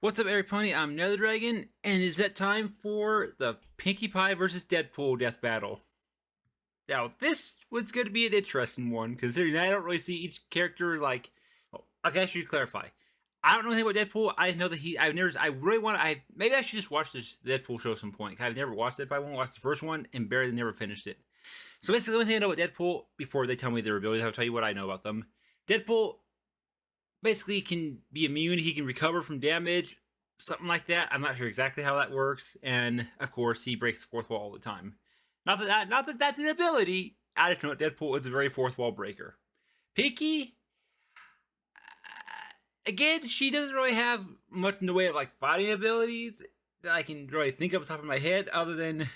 What's up, everybody? I'm Nether Dragon, and it's that time for the Pinkie Pie versus Deadpool death battle. Now, this was going to be an interesting one, considering I don't really see each character like. Oh, okay, I should clarify. I don't know anything about Deadpool. I know that I've never. I really want. Maybe I should just watch this Deadpool show at some point. I've never watched it. But I want to watch the first one and barely never finished it. So basically, the only thing I know about Deadpool before they tell me their abilities, I'll tell you what I know about them. Deadpool basically can be immune. He can recover from damage, something like that. I'm not sure exactly how that works. And of course, he breaks the fourth wall all the time. Not that that's an ability. I just know Deadpool is a very fourth wall breaker. Pinkie, again, she doesn't really have much in the way of like fighting abilities that I can really think of off the top of my head, other than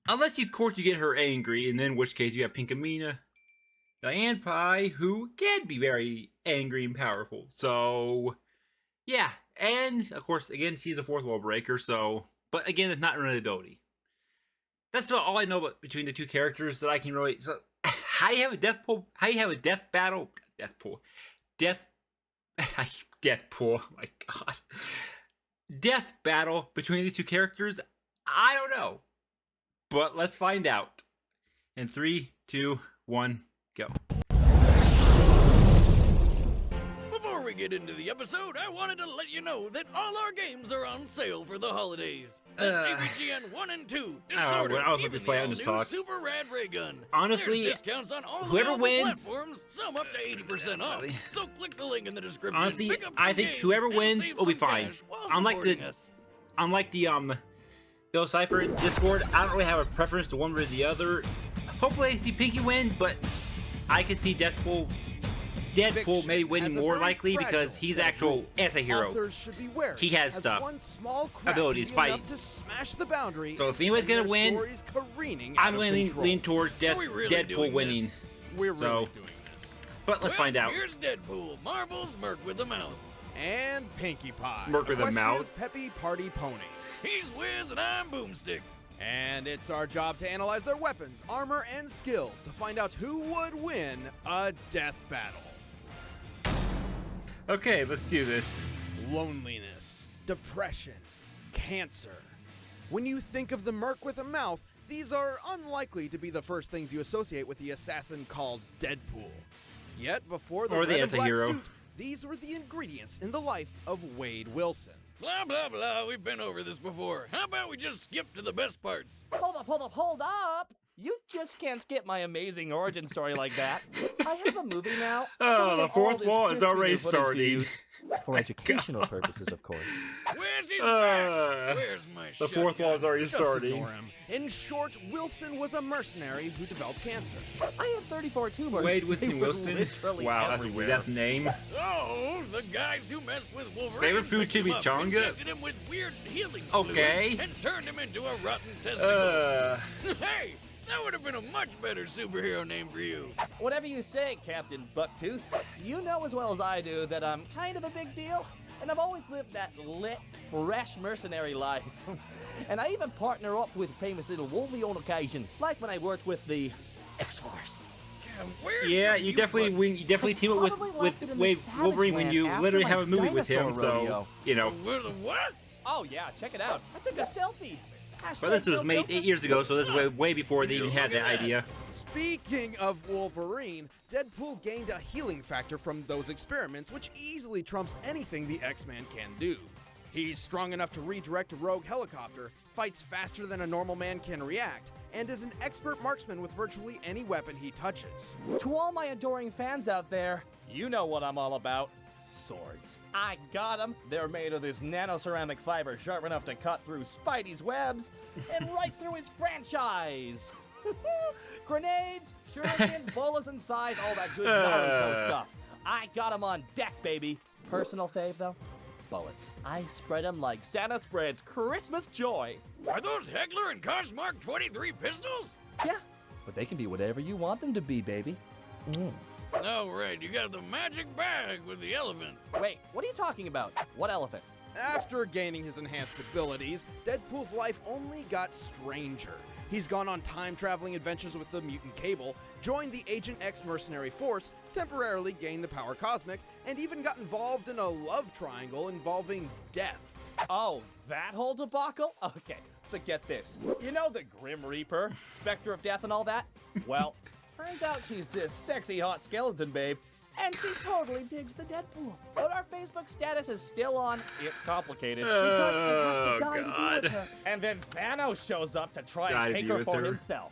unless of course you get her angry, and then in which case you have Pinkamena, Diane Pie, who can be very angry and powerful. So, yeah. And, of course, again, she's a fourth wall breaker, so... But, again, it's not an ability. That's about all I know about between the two characters that I can really... So, how you have a Deathpool... How you have a death battle... Deathpool. Deathpool. Oh, my God. Death battle between these two characters? I don't know. But let's find out. In 3, 2, 1... Go. Before we get into the episode, I wanted to let you know that all our games are on sale for the holidays. That's AVGN 1 and 2, Disorder, I was even about to the play on this all-new talk. Super Rad Ray Gun. Honestly, There's discounts on all whoever available wins, platforms, some up to 80% off. So click the link in the description. Honestly, pick up I some think games, whoever and wins save will be some fine. cash while Unlike supporting us. Bill Cipher in Discord, I don't really have a preference to one or the other. Hopefully I see Pinkie win, but I can see Deadpool maybe winning more likely because he's actual anti-hero. He has stuff, abilities, fights. So if anyone's gonna win, I'm gonna lean towards Deadpool winning. We're So, really doing this. but let's find out. Here's Deadpool, Marvel's Merc with a mouth. And Pinkie Pie. Merc with a mouth. Equestria's Peppy Party Pony. He's Wiz and I'm Boomstick. And it's our job to analyze their weapons, armor, and skills to find out who would win a death battle. Okay, let's do this. Loneliness, depression, cancer. When you think of the Merc with a mouth, these are unlikely to be the first things you associate with the assassin called Deadpool. Yet before the Or the red and black anti-hero. suit, these were the ingredients in the life of Wade Wilson. Blah, blah, blah, we've been over this before. How about we just skip to the best parts? Hold up! You just can't skip my amazing origin story like that. I have a movie now. Oh, so we the have fourth all this wall is crispy already new footage to starting. use For educational purposes, of course. Where's his back? Where's my The fourth wall is already Just starting. ignore him. In short, Wilson was a mercenary who developed cancer. I had 34 tumors. Wade They Wilson were Wilson. literally Wow, everywhere. that's a name. Oh, the guys who messed with Wolverine. Favorite food, picked him up, chimichanga? injected him with weird healing Okay. fluids, and turned him into a rotten testicle. Hey, that would have been a much better superhero name for you. Whatever you say, Captain Bucktooth. You know as well as I do that I'm kind of a big deal, and I've always lived that lit, fresh mercenary life. And I even partner up with famous little Wolvie on occasion, like when I worked with the X-Force. Where's Yeah, my you butt? definitely team up Probably with left it in the Wade Savage Wolverine when Land you after literally my have a movie with him. dinosaur So rodeo. Where's the what? Oh yeah, check it out. I took a selfie. But this was made 8 years ago, so this is way before they even had that idea. Speaking of Wolverine, Deadpool gained a healing factor from those experiments, which easily trumps anything the X-Man can do. He's strong enough to redirect a rogue helicopter, fights faster than a normal man can react, and is an expert marksman with virtually any weapon he touches. To all my adoring fans out there, you know what I'm all about. Swords. I got them. They're made of this nano-ceramic fiber sharp enough to cut through Spidey's webs and right through his franchise. Grenades, shurikens, bolas and size, all that good Naruto stuff. I got them on deck, baby. Personal fave, though? Bullets. I spread them like Santa spreads Christmas joy. Are those Heckler and Koch Mark 23 pistols? Yeah, but they can be whatever you want them to be, baby. Oh, right, you got the magic bag with the elephant. Wait, what are you talking about? What elephant? After gaining his enhanced abilities, Deadpool's life only got stranger. He's gone on time-traveling adventures with the mutant Cable, joined the Agent X mercenary force, temporarily gained the power cosmic, and even got involved in a love triangle involving death. Oh, that whole debacle? Okay, so get this. You know the Grim Reaper, Spectre of Death and all that? Well, turns out she's this sexy hot skeleton babe, and she totally digs the Deadpool. But our Facebook status is still on It's Complicated because I have to die to be with her. And then Thanos shows up to try and take her for himself.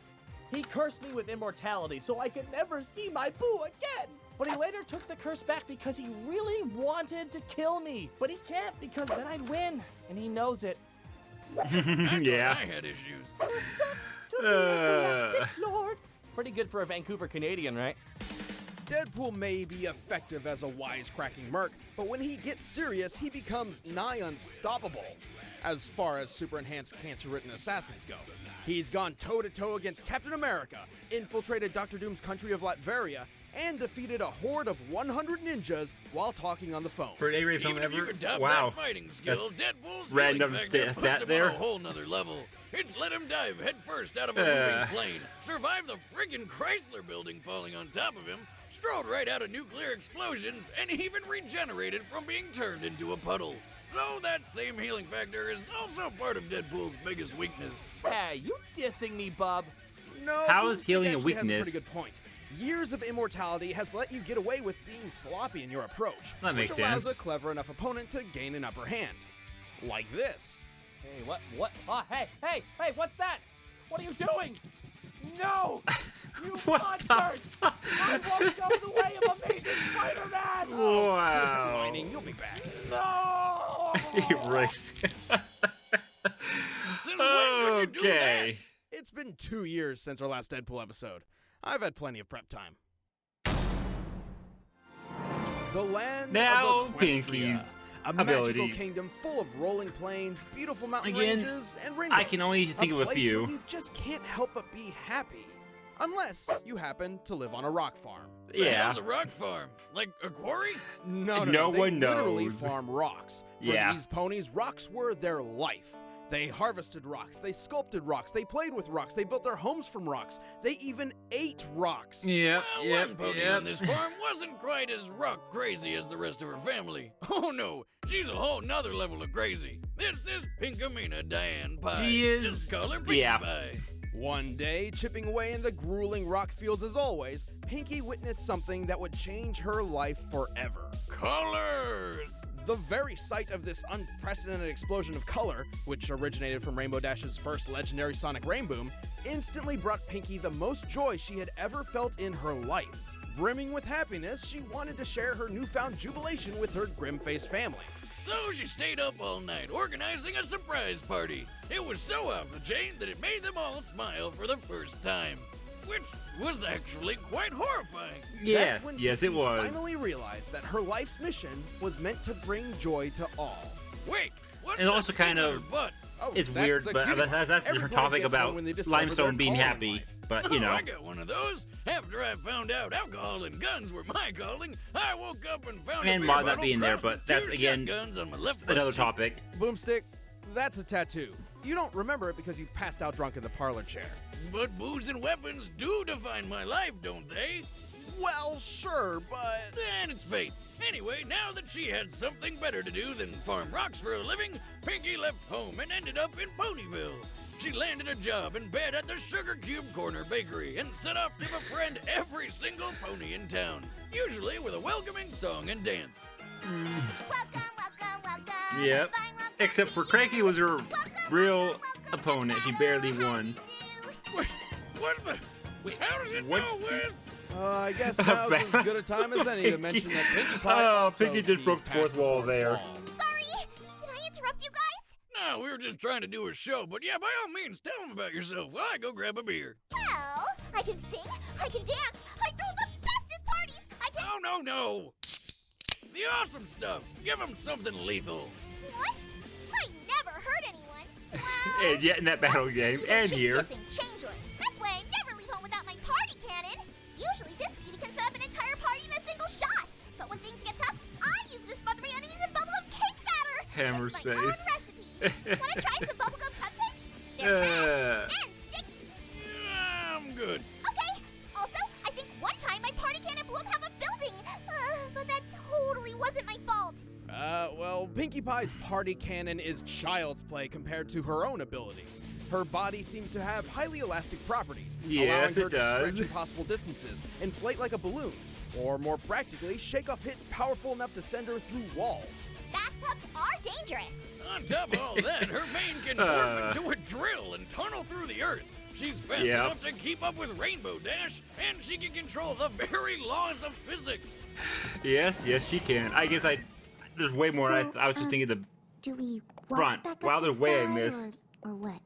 He cursed me with immortality so I could never see my boo again. But he later took the curse back because he really wanted to kill me. But he can't because then I'd win, and he knows it. Yeah. I had issues. Suck to be a galactic lord. Pretty good for a Vancouver Canadian, right? Deadpool may be effective as a wisecracking merc, but when he gets serious, he becomes nigh unstoppable. As far as super enhanced cancer-ridden assassins go, he's gone toe-to-toe against Captain America, infiltrated Dr. Doom's country of Latveria, and defeated a horde of 100 ninjas while talking on the phone. For an A-rated film Even if you ever? could doubt Wow. that fighting skill, Deadpool's random healing factor stat puts him there. on a whole nother level. It's let him dive headfirst out of a moving plane, survive the friggin' Chrysler building falling on top of him, strolled right out of nuclear explosions, and even regenerated from being turned into a puddle. Though that same healing factor is also part of Deadpool's biggest weakness. Hey, you dissing me, bub? No, How is Boomstick healing a actually has weakness? a pretty good point. Years of immortality has let you get away with being sloppy in your approach, That makes which allows sense. a clever enough opponent to gain an upper hand. Like this. Hey, what? Oh, hey, what's that? What are you doing? No! You What the monsters! fuck? I won't go the way of Amazing Spider-Man! Wow. Whining, you'll be back. No! Erase. Since when would you do Okay. It's been 2 years since our last Deadpool episode. I've had plenty of prep time. The land Now, of Equestria, Pinkie's a magical abilities. kingdom full of rolling plains, beautiful mountain Again, ranges, and rainbows. I can only think of a place few. where you just can't help but be happy, unless you happen to live on a rock farm. Yeah. How's a rock farm? Like a quarry? No, No they one literally knows. farm rocks. For Yeah. these ponies, rocks were their life. They harvested rocks, they sculpted rocks, they played with rocks, they built their homes from rocks, they even ate rocks. Yep, Well, one pony on this farm wasn't quite as rock crazy as the rest of her family. Oh no, she's a whole nother level of crazy. This is Pinkamena Diane Pie. She is- Just call her Pinkie yeah. Pie. One day, chipping away in the grueling rock fields as always, Pinkie witnessed something that would change her life forever. Colors! The very sight of this unprecedented explosion of color, which originated from Rainbow Dash's first legendary sonic rainboom, instantly brought Pinkie the most joy she had ever felt in her life. Brimming with happiness, she wanted to share her newfound jubilation with her grim-faced family. So she stayed up all night organizing a surprise party. It was so off the chain that it made them all smile for the first time. Which was actually quite horrifying. That's when Yes, it Pinkie was. finally realized that her life's mission was meant to bring joy to all. Wait, what's And that also kind thing on of- her butt? Oh, It's that's weird, a but cutie that's mark. a different Everybody topic gets one about when they discover limestone their being calling in happy. life. But, you know. I got one of those. After I found out alcohol and guns were my calling, I woke up and found And a beer Mod not bottle being there, crossed but with that's, two again, shotguns on my left another butt cheek. topic. Boomstick, that's a tattoo. You don't remember it because you passed out drunk in the parlor chair. But booze and weapons do define my life, don't they? Well, sure, but... Then it's fate. Anyway, now that she had something better to do than farm rocks for a living, Pinkie left home and ended up in Ponyville. She landed a job in bed at the Sugar Cube Corner Bakery and set off to befriend every single pony in town, usually with a welcoming song and dance. Yep. Except for Cranky was her real opponent. He barely won. Wait, what the? Wait, How does it what? know, Wiz? I guess now's as good a time as any to mention that Pinkie Pie Oh, also Pinkie just sees broke the fourth past wall the there. wall. Sorry, did I interrupt you guys? No, we were just trying to do a show, but yeah, by all means, tell them about yourself while I go grab a beer. Well, I can sing, I can dance, I throw the bestest parties, I can... Oh, no. The awesome stuff. Give them something lethal. What? I never hurt anyone. Well, And yet in that battle game, and here. shape-shifting changeling. That's why I never leave home without my party cannon. Usually this beauty can set up an entire party in a single shot. But when things get tough, I use it to smother my enemies in bubblegum cake batter. Hammer It's my own space. recipe. Want to try some bubblegum cupcakes? They're fresh and sticky. wasn't my fault. Well, Pinkie Pie's party cannon is child's play compared to her own abilities. Her body seems to have highly elastic properties, Yes, allowing her it to does. stretch impossible distances, inflate like a balloon, or more practically, shake off hits powerful enough to send her through walls. Bathtubs are dangerous. On top of all that, her mane can morph into a drill and tunnel through the earth. She's fast Yep. enough to keep up with Rainbow Dash, and she can control the very laws of physics. Yes, she can. I guess there's way more. I was just thinking the Do we front. Wow, there's way I missed. Or what?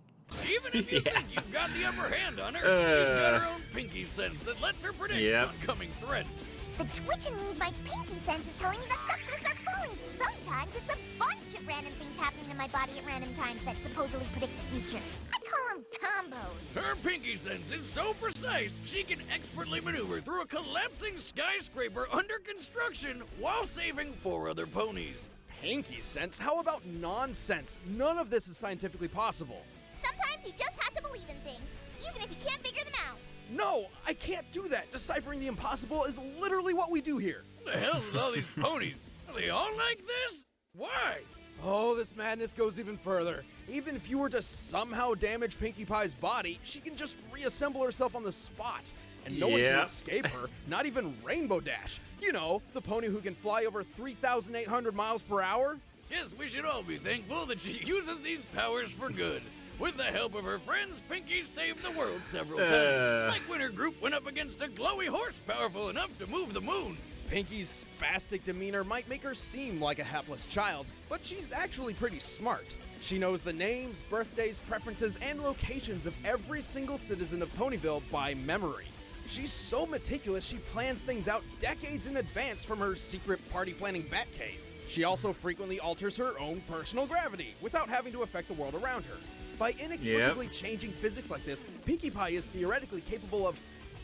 Even if you Yeah. think you've got the upper hand on her, she's got her own Pinkie sense that lets her predict Yep. oncoming threats. The twitching means my Pinkie sense is telling me that stuff's gonna start falling. Sometimes it's a bunch of random things happening in my body at random times that supposedly predict the future. I call them combos. Her Pinkie sense is so precise, she can expertly maneuver through a collapsing skyscraper under construction while saving 4 other ponies. Pinkie sense? How about nonsense? None of this is scientifically possible. Sometimes you just have to believe in things, even if you can't figure them out. No, I can't do that. Deciphering the impossible is literally what we do here. What the hell's with all these ponies? Are they all like this? Why? Oh, this madness goes even further. Even if you were to somehow damage Pinkie Pie's body, she can just reassemble herself on the spot. And no one can Yep. escape her, not even Rainbow Dash. You know, the pony who can fly over 3,800 miles per hour. Yes, we should all be thankful that she uses these powers for good. With the help of her friends, Pinkie saved the world several times. Like when her group went up against a glowy horse powerful enough to move the moon. Pinkie's spastic demeanor might make her seem like a hapless child, but she's actually pretty smart. She knows the names, birthdays, preferences, and locations of every single citizen of Ponyville by memory. She's so meticulous she plans things out decades in advance from her secret party planning Batcave. She also frequently alters her own personal gravity without having to affect the world around her. By inexplicably changing physics like this, Pinkie Pie is theoretically capable of,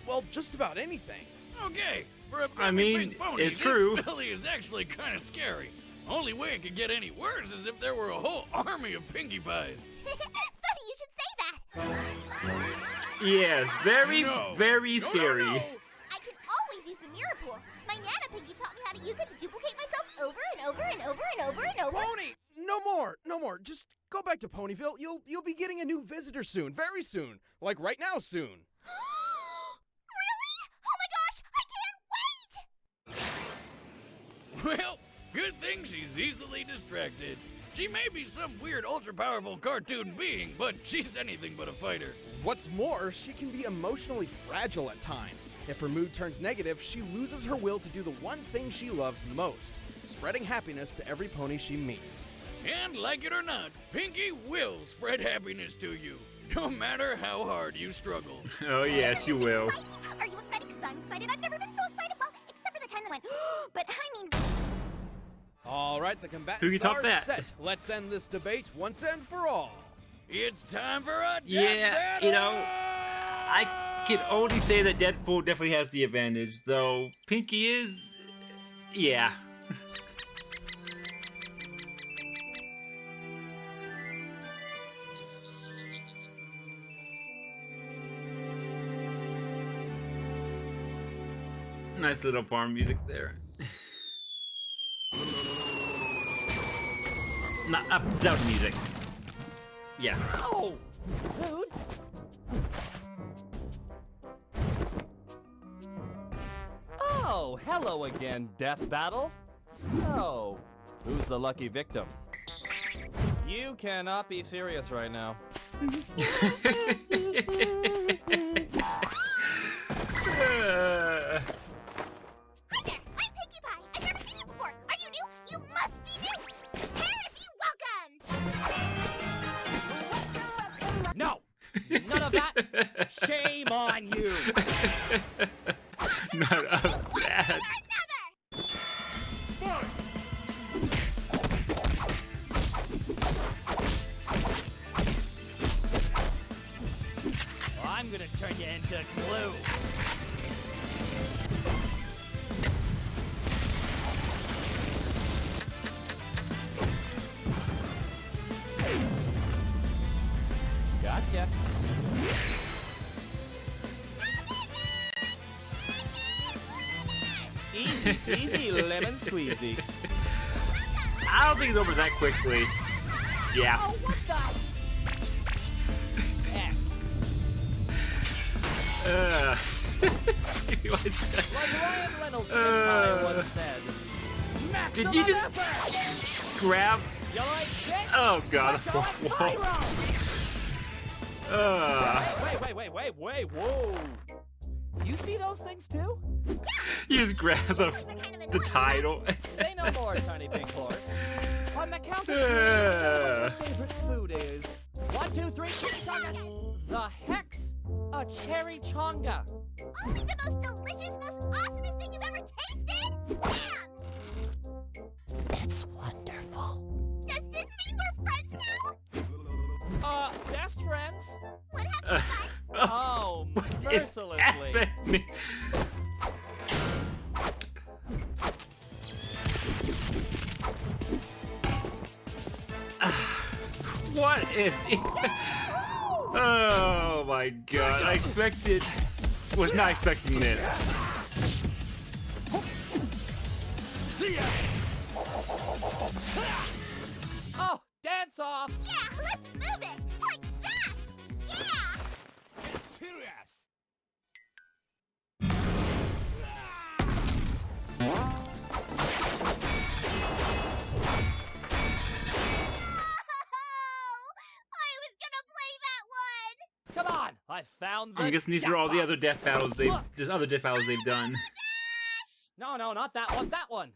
well, just about anything. Okay, for a I mean, pink pony, it's this true. Billy is actually kind of scary. Only way it could get any worse is if there were a whole army of Pinkie Pies. Funny you should say that. Yes, very, No. very No, scary. no, no. I can always use the mirror pool. My Nana Pinkie taught me how to use it to duplicate myself over and over and over and over and over. Pony! No more. Just go back to Ponyville. You'll be getting a new visitor soon, very soon. Like right now soon. Really? Oh my gosh, I can't wait! Well, good thing she's easily distracted. She may be some weird ultra-powerful cartoon being, but she's anything but a fighter. What's more, she can be emotionally fragile at times. If her mood turns negative, she loses her will to do the one thing she loves most, spreading happiness to every pony she meets. And like it or not, Pinkie will spread happiness to you, no matter how hard you struggle. Oh yes, you will. Are you excited? Because I'm excited. I've never been so excited. Well, except for the time that went, but I mean... All right, the Who can combatants top are that? set. Let's end this debate once and for all. It's time for a Yeah, death you know, battle! I can only say that Deadpool definitely has the advantage, though Pinkie is... yeah. Nice little farm music there. Not Zelda music. Yeah. Oh, dude. Oh, hello again, Death Battle. So, who's the lucky victim? You cannot be serious right now. Hi there, I'm Pinkie Pie. I've never seen you before. Are you new? You must be new. Prepare to be welcome. No, none of that. Shame on you. None of that. I'm gonna turn you into glue. Gotcha. Easy. Easy lemon squeezy. I don't think it's over that quickly. Yeah. Oh, what the? Heck. Like Ryan Reynolds in Empire once said. Did you just grab? You like this? Oh god, a Let's go fourth with wall. Wait, whoa. You see those things too? You just grab the title. Say no more, tiny pink horse. On the count of three, say what your favorite food is. 1, 2, 3, chonga. The heck's a cherry chonga. Only the most delicious, most awesomest thing you've ever tasted? Bam! That's wonderful. Does this mean we're friends now? Best friends? What happened, guys? Oh, What is mercilessly. happening? What is it? Oh my god, was not expecting this. See ya! Oh, dance off. Yeah, let's move it! Like that! Yeah! Get serious! I was gonna play that one! Come on, I found the I guess these are all the jackpot. other death battles they've done. No, not that one, that one.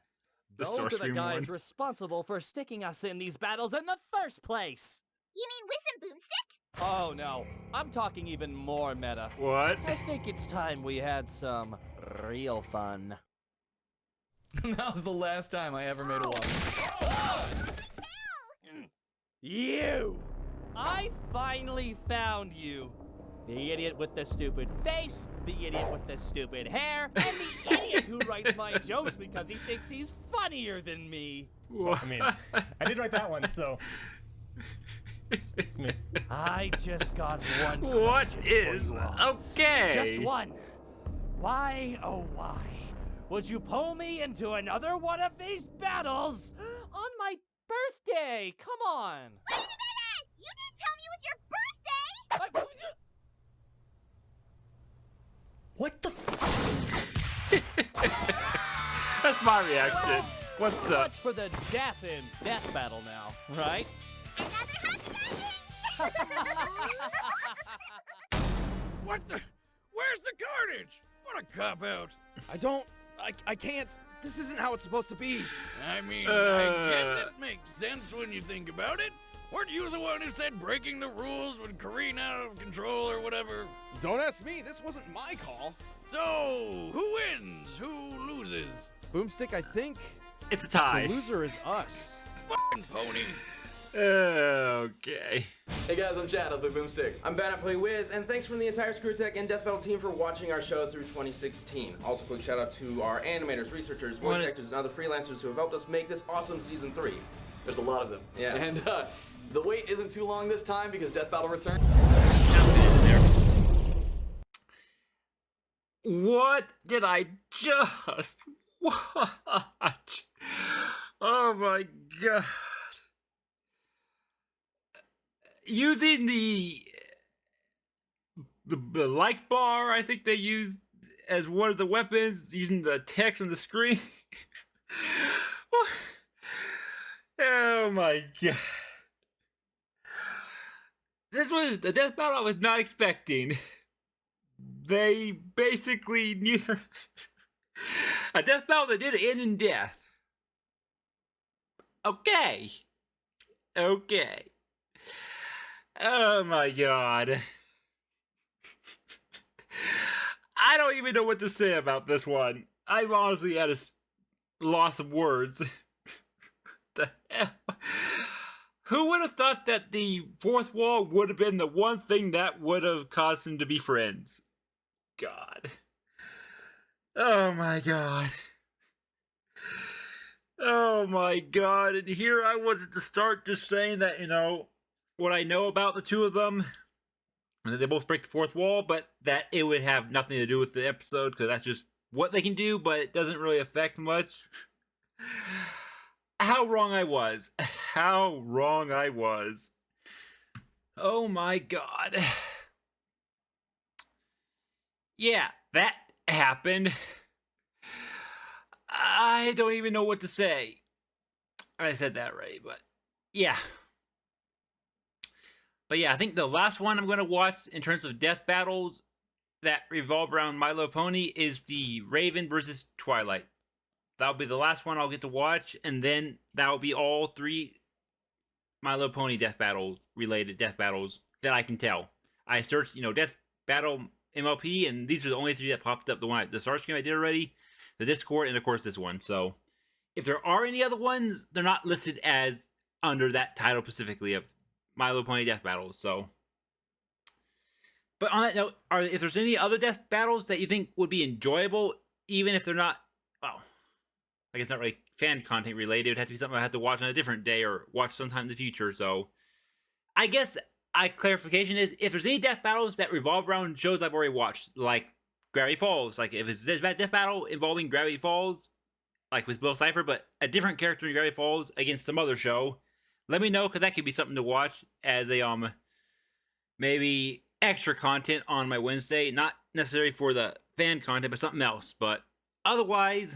The Those are the Starscream guys one. responsible for sticking us in these battles in the first place. You mean Whiz and Boomstick? Oh no, I'm talking even more meta. What? I think it's time we had some real fun. That was the last time I ever made a waffle. You! I finally found you. The idiot with the stupid face, the idiot with the stupid hair, and the idiot who writes my jokes because he thinks he's funnier than me. What? I mean, I did write that one, so. Me. I just got one What question is for you all. okay? Just one. Why, oh why, would you pull me into another one of these battles on my birthday? Come on. Wait a minute! You didn't tell me it was your birthday! What the That's my reaction. Well, What too the? much for the death in death battle now, right? Another happy What the? Where's the carnage? What a cop-out. I can't. This isn't how it's supposed to be. I mean, I guess it makes sense when you think about it. Weren't you the one who said breaking the rules would careen out of control or whatever? Don't ask me, this wasn't my call. So, who wins? Who loses? Boomstick, I think It's a the tie. loser is us. F***ing pony. Okay. Hey guys, I'm Chad, I'll play Boomstick. I'm Ben, I play Wiz, and thanks from the entire Screwtech and Death Battle team for watching our show through 2016. Also, quick shout out to our animators, researchers, voice actors, and other freelancers who have helped us make this awesome season 3. There's a lot of them. Yeah. And the wait isn't too long this time because Death Battle returns. What did I just watch? Oh my god. Using the like bar, I think they used as one of the weapons, using the text on the screen. Oh my god. This was the death battle I was not expecting. They basically neither a death battle that did end in death. Okay. Oh my god. I don't even know what to say about this one. I'm honestly at a loss of words. The hell? Who would have thought that the fourth wall would have been the one thing that would have caused them to be friends? God. Oh my god. Oh my god. And here I was at the start just saying that, you know, what I know about the two of them, and that they both break the fourth wall, but that it would have nothing to do with the episode, because that's just what they can do, but it doesn't really affect much. How wrong I was. How wrong I was. Oh my god. Yeah, that happened. I don't even know what to say. I said that right, but yeah. But yeah, I think the last one I'm going to watch in terms of death battles that revolve around My Little Pony is the Raven versus Twilight. That'll be the last one I'll get to watch, and then that'll be all 3 My Little Pony death battle related death battles that I can tell. I searched, death battle MLP, and these are the only 3 that popped up. The Star Scream I did already, the Discord, and of course this one. So if there are any other ones, they're not listed as under that title specifically of My Little Pony death battles. So, but on that note, if there's any other death battles that you think would be enjoyable, even if they're not, well, I guess not really fan content related, it would have to be something I have to watch on a different day or watch sometime in the future. So, I guess clarification is if there's any death battles that revolve around shows I've already watched, like Gravity Falls, like if there's a death battle involving Gravity Falls, like with Bill Cipher, but a different character in Gravity Falls against some other show, let me know, because that could be something to watch as a maybe extra content on my Wednesday. Not necessarily for the fan content, but something else. But otherwise,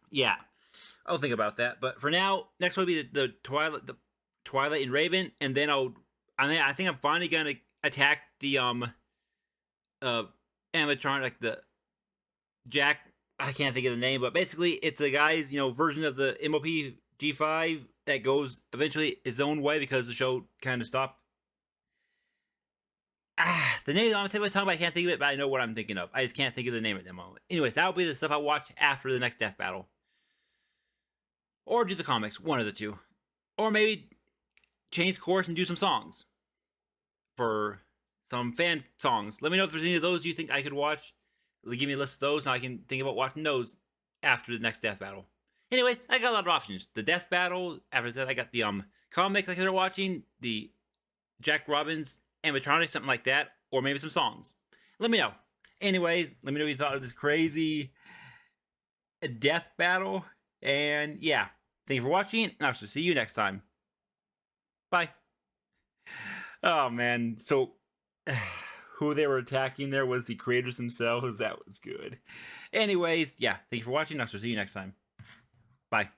yeah, I'll think about that. But for now, next will be the Twilight and Raven, and then I think I'm finally gonna attack the animatronic, like the Jack. I can't think of the name, but basically it's a guy's, version of the MLP G5 that goes eventually his own way because the show kind of stopped. The name is on the tip of my tongue, but I can't think of it, but I know what I'm thinking of. I just can't think of the name at the moment. Anyways, that'll be the stuff I'll watch after the next death battle. Or do the comics, one of the two. Or maybe change course and do some songs. For some fan songs. Let me know if there's any of those you think I could watch. Give me a list of those, and I can think about watching those after the next death battle. Anyways, I got a lot of options. The death battle. After that, I got the comics I could start watching, the Jack Robbins animatronic, something like that, or maybe some songs. Let me know. Anyways, let me know what you thought of this crazy death battle. And yeah, thank you for watching, and I shall see you next time. Bye. Oh man, so who they were attacking there was the creators themselves. That was good. Anyways, yeah, thank you for watching. I shall see you next time. Bye.